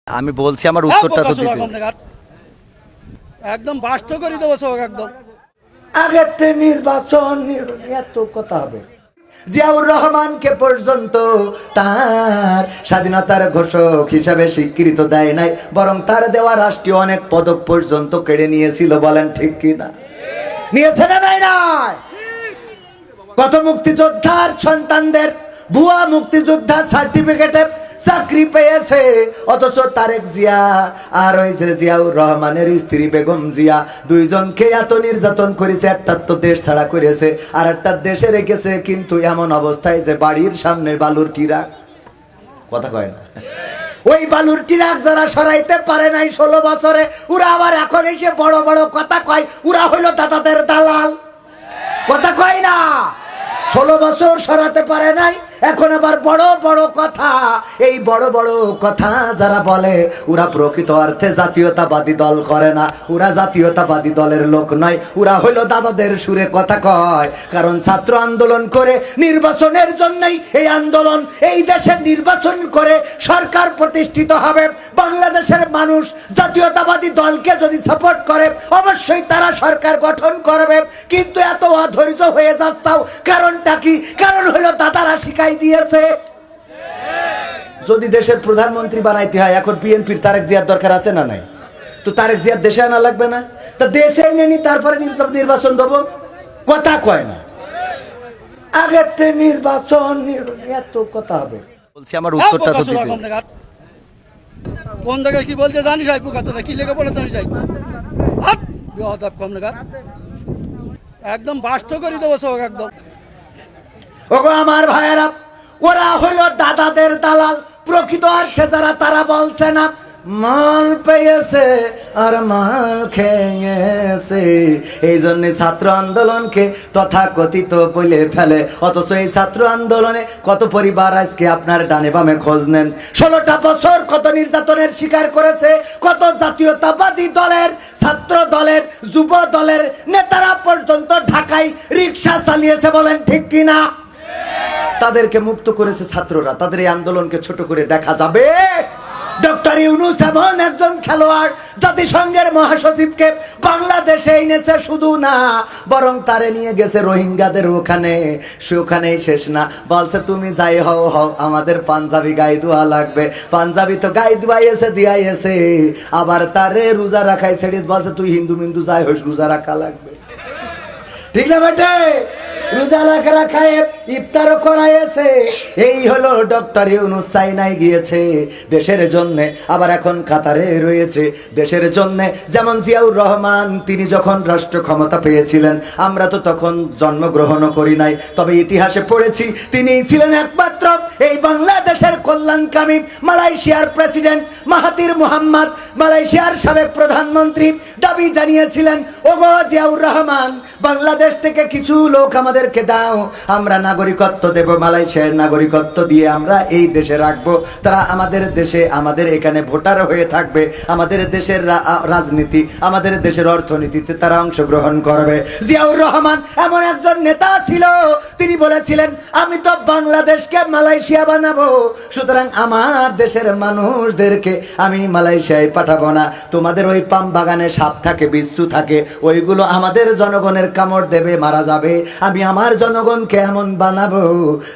আমি বলছি আমার উত্তরটা তো দিতে একদম বাস্ত করে দেবো সব একদম আগেতে নির্বাচন এত কথা হবে। জিয়াউর রহমানকে পর্যন্ত তার স্বাধীনতার ঘোষক হিসাবে স্বীকৃত দেয় নাই, বরং তার দেওয়া রাষ্ট্রীয় অনেক পদক পর্যন্ত কেড়ে নিয়েছিল। বলেন ঠিক কিনা? নিয়েছে না? নাই নাই? কত মুক্তিযোদ্ধার সন্তানদের ভুয়া মুক্তিযোদ্ধা সার্টিফিকেটে চাকরি পেয়েছে, অথচ তারেক জিয়া আর ওই যে জিয়াউর রহমানের স্ত্রী বেগম জিয়া দুইজনকে এত নির্যাতন করেছে, একটা তো দেশ ছাড়া করেছে আর একটা দেশে রেখেছে, কিন্তু এমন অবস্থায় যে বাড়ির সামনে বালুর টিরাক, কথা কয় না, ওই বালুর টিরাক যারা সরাইতে পারে নাই 16 বছরে, ওরা আবার এখন এসে বড় বড় কথা কয় ওরা হইলো দাদাদের দালাল। কথা কয় না? 16 বছর সরাতে পারে নাই, এখন আবার বড় বড় কথা। এই বড় বড় কথা যারা বলে ওরা প্রকৃত অর্থে জাতীয়তাবাদী দল করে না, ওরা জাতীয়তাবাদী দলের লোক নয়, ওরা হইল দাদাদের সুরে কথা কয়। কারণ ছাত্র আন্দোলন করে নির্বাচনের জন্যই এই আন্দোলন, এই দেশের নির্বাচন করে সরকার প্রতিষ্ঠিত হবে। বাংলাদেশের মানুষ জাতীয়তাবাদী দলকে যদি সাপোর্ট করে অবশ্যই তারা সরকার গঠন করবে, কিন্তু এত অধৈর্য হয়ে যাচ্ছাও কারণটা কি? কারণ হলো দাদারা শিখাই দিয়েছে। যদি দেশের প্রধানমন্ত্রী বানাইতে হয় এখন বিএনপির তারেক জিয়ার দরকার আছে না নাই? তো তারেক জিয়ার দেশে আনা লাগবে না? তা দেশে নেনি তারপরে নির্বাচন দেবো, কথা কয় না। আগেতে নির্বাচন এত কথা হবে। বলছি আমার উত্তরটা তো দিতে কোন জায়গায় কি বলতে জানি যাই পুকাতে কি লেগে বলে জানি যাই কম নাগাদ একদম বাস্ত করে দেবো সব একদম। ওগো আমার ভাইয়েরা, ওরা হলো দাদাদের দালাল। প্রকৃত অর্থে যারা তারা বলছে না মাল পেয়েছে আর মাল খেয়েছে, এই জন্য ছাত্র আন্দোলনকে তথাকথিত বলে ফেলে। অথচ এই ছাত্র আন্দোলনে কত পরিবার আজকে আপনার ডানে বামে খোঁজ নেন, 16টা বছর কত নির্যাতনের শিকার করেছে, কত জাতীয়তাবাদী দলের, ছাত্র দলের, যুব দলের নেতারা পর্যন্ত ঢাকায় রিক্সা চালিয়েছে। বলেন ঠিক কিনা? তাদেরকে মুক্ত করেছে ছাত্ররা। তাদের এই আন্দোলনকে ছোট করে দেখা যাবে? ডক্টর ইউনূস এমন একজন খেলোয়াড়, জাতিসংঘের মহাসচিবকে বাংলাদেশে এনেছে, শুধু না বরং তারে নিয়ে গেছে রোহিঙ্গাদের ওখানে। সেখানেই শেষ না, বলছে তুমি যাই হও হও, আমাদের পাঞ্জাবি গায়ে দোয়া লাগবে। পাঞ্জাবি তো গায়ে দোয়াইছে দিয়াইছে, আবার তারে রোজা রাখাই ছেড়ে বলছে তুই হিন্দু মিন্দু যাই হোস রোজা রাখা লাগবে। ঠিক না বেটে? রোজা রাখায় ইফতারও করাইছে। এই হলো ডক্টর ইউনূস। চাইনায় গিয়েছে দেশের জন্য, আবার এখন কাতারে রয়েছে দেশের জন্য। যেমন জিয়াউর রহমান, তিনি যখন রাষ্ট্র ক্ষমতা পেয়েছিলেন আমরা তো তখন জন্মগ্রহণও করি নাই, তবে ইতিহাসে পড়েছি তিনি ছিলেন একমাত্র এই বাংলাদেশের কল্যাণকামী। মালয়েশিয়ার প্রেসিডেন্ট মাহাতির মোহাম্মদ, মালয়েশিয়ার সাবেক প্রধানমন্ত্রী দাবি জানিয়েছিলেন, ওগো জিয়াউর রহমান, বাংলাদেশ থেকে কিছু লোক আমাদেরকে দাও, আমরা নাগরিকত্ব দেব, মালয়েশিয়ার নাগরিকত্ব দিয়ে আমরা এই দেশে রাখবো। তারা আমাদের দেশে, আমাদের এখানে ভোটার হয়ে থাকবে, আমাদের দেশের রাজনীতি, আমাদের দেশের অর্থনীতিতে তারা অংশগ্রহণ করবে। জিয়াউর রহমান এমন একজন নেতা ছিল, তিনি বলেছিলেন আমি তো বাংলাদেশকে মালয়েশিয়া বানাবো, সুতরাং আমার দেশের মানুষদেরকে আমি মালয়েশিয়ায় পাঠাবো না। তোমাদের ওই পাম বাগানে সাপ থাকে, বিচ্ছু থাকে, ওইগুলো আমাদের জনগণের কামড় দেবে, মারা যাবে। আমি আমার জনগণকে এমন বানাবো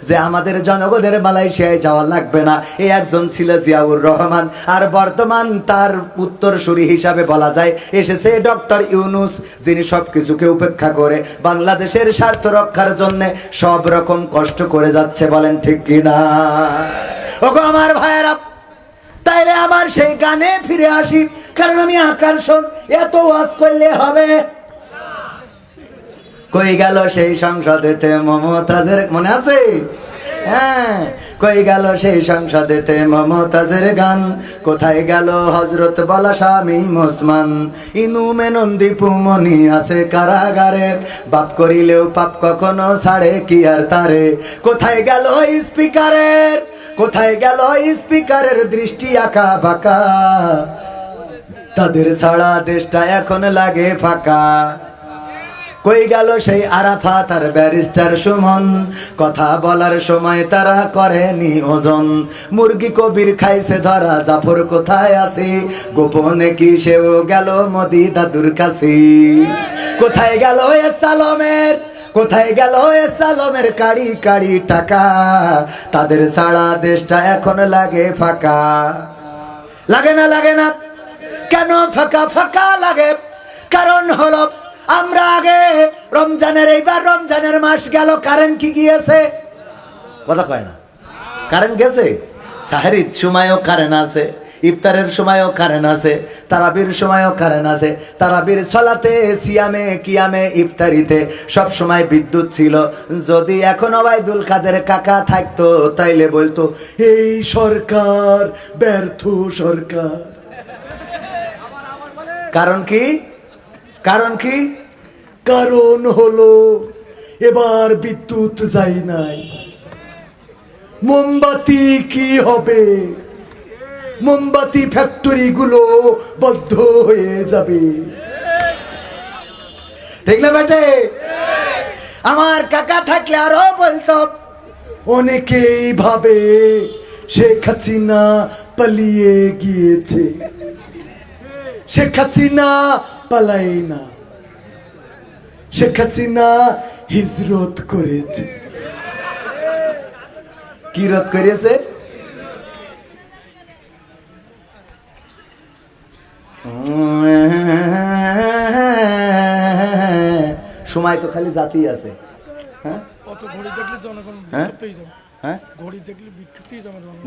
যে আমাদের জনগণের মালয়েশিয়ায় যাওয়া লাগবে না। এই একজন ছিল জিয়াউর রহমান। আর বর্তমান তার উত্তরসূরি হিসাবে বলা যায় এসেছে ডক্টর ইউনূস, যিনি সবকিছুকে উপেক্ষা করে বাংলাদেশের স্বার্থ রক্ষার জন্য সব রকম কষ্ট করে যাচ্ছে। বলেন ঠিক কিনা? ওগো আমার ভাইয়েরা, তাইলে আবার সেই গানে ফিরে আসি, কারণ আমি আকর্ষণ এত ওয়াজ করলে হবে। কই গেল সেই সংসদেতে মমতাজের, মনে আছে? হ্যাঁ, কই গেল সেই সংসদেতে মমতাজের গান, কোথায় গেল হযরত বলা শামীম ওসমান, ইনু মেনন্দি পুমনি আছে কারাগারে, বাপ করিলেও পাপ কখনো ছাড়ে কি আর তারে। কোথায় গেল স্পিকারের, কোথায় গেল স্পিকারের দৃষ্টি আঁকা বাঁকা, তাদের ছাড়া দেশটা এখন লাগে ফাঁকা। কই গেল সেই আরাফাত আর ব্যারিস্টার সুমন, কথা বলার সময় তারা করেনি ওজন। মুরগি কবির খাইছে ধরা, জাফর কোথায় আছে, গোপনে কি সেও গেল মোদি দাদুর কাছে। কোথায় গেল এ সালমের, কোথায় গেল এ সালমের কাড়ি কাড়ি টাকা, তাদের সারা দেশটা এখন লাগে ফাঁকা। লাগে না, লাগে না, কেন ফাঁকা ফাঁকা লাগে? কারণ হলো আমরা আগে রমজানের, এইবার রমজানের মাস গেল, কারেন্ট কি গিয়েছে? কথা কয় না, কারেন্ট গেছে। সাহরির সময়ও কারেন্ট আছে, ইফতারের সময়ও কারেন্ট আছে, তারাবির সময়ও কারেন্ট আছে। তারাবির সলাতে, সিয়ামে, কিয়ামে, ইফতারিতে সব সময় বিদ্যুৎ ছিল। যদি এখন ওবায়দুল কাদের কাকা থাকতো তাইলে বলতো এই সরকার ব্যর্থ সরকার। কারণ কি? কারণ কি? কারণ হলো এবার বিদ্যুৎ যায় নাই। মোমবাতি কি হবে? মোমবাতি ফ্যাক্টরি গুলো বন্ধ হয়ে যাবে। ঠিক না বেটে? আমার কাকা থাকলে আরো বলতো, অনেকেই ভাবে শেখ হাসিনা পালিয়ে গিয়েছে, শেখ হাসিনা পালাই না, শেখ হাসিনা হিজরত করেছে। কি রত করেছে? সময় তো খালি জাতি আছে। হ্যাঁ, হ্যাঁ,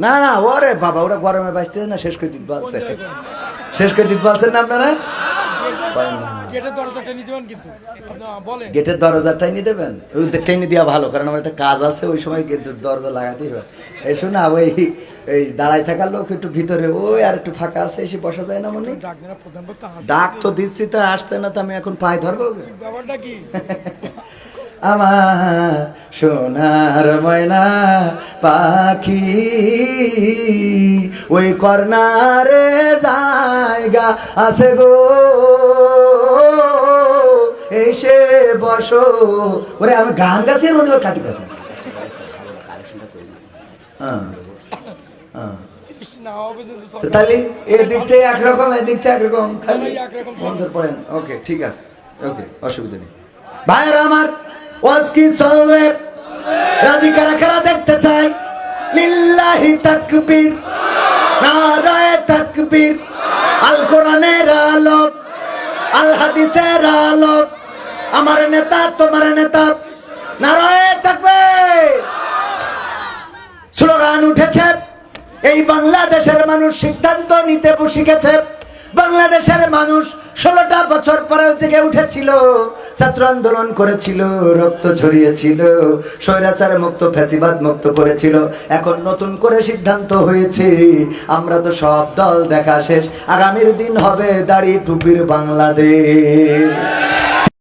না না, ওরে বাবা, ওরা গরমে বাঁচতে না, শেষ করে দিতে বলছে, শেষ করে দিতে বলছেন না আপনারা? গেটের দরজাটাই নিয়ে দেবেন, টেনে দেওয়া ভালো, কারণ আমার একটা কাজ আছে, ওই সময় দরজা লাগাতেই হবে। এই শোনা, ওই এই দাঁড়ায় থাকার লোক একটু ভিতরে, ওই আর একটু ফাঁকা আছে, এসে বসা যায় না মনে? ডাক তো দিচ্ছি, তো আসছে না, তো আমি এখন পায়ে ধরবো। আমার সোনার ময়না পাখি ওই কর্নারে জায়গা আছে গো, এসে বসো। ওরে আমি গান গাছি, এর মধ্যে কাটি গাছি। তাহলে এদিক থেকে একরকম, এদিক থেকে একরকম, খালি বন্ধুর পড়েন। ওকে, ঠিক আছে, ওকে, অসুবিধা নেই। ভাইরা আমার, ওয়াজ কি চলবে? রাজি কারা কারা দেখতে চাই? লিল্লাহি তাকবীর, নারায়ে তাকবীর। আল কোরআনের আলো, আল হাদিসের আলো, আমার নেতা তোমার নেতা, নারায়ে তাকবীর। স্লোগান উঠেছে, এই বাংলাদেশের মানুষ সিদ্ধান্ত নিতে শিখেছে। বাংলাদেশের মানুষ 16টা বছর পরেও জেগে উঠেছিল, ছাত্র আন্দোলন করেছিল, রক্ত ঝরিয়েছিল, স্বৈরাচার মুক্ত, ফ্যাসিবাদ মুক্ত করেছিল। এখন নতুন করে সিদ্ধান্ত হয়েছে, আমরা তো সব দল দেখা শেষ, আগামীর দিন হবে দাড়ি টুপির বাংলাদেশ।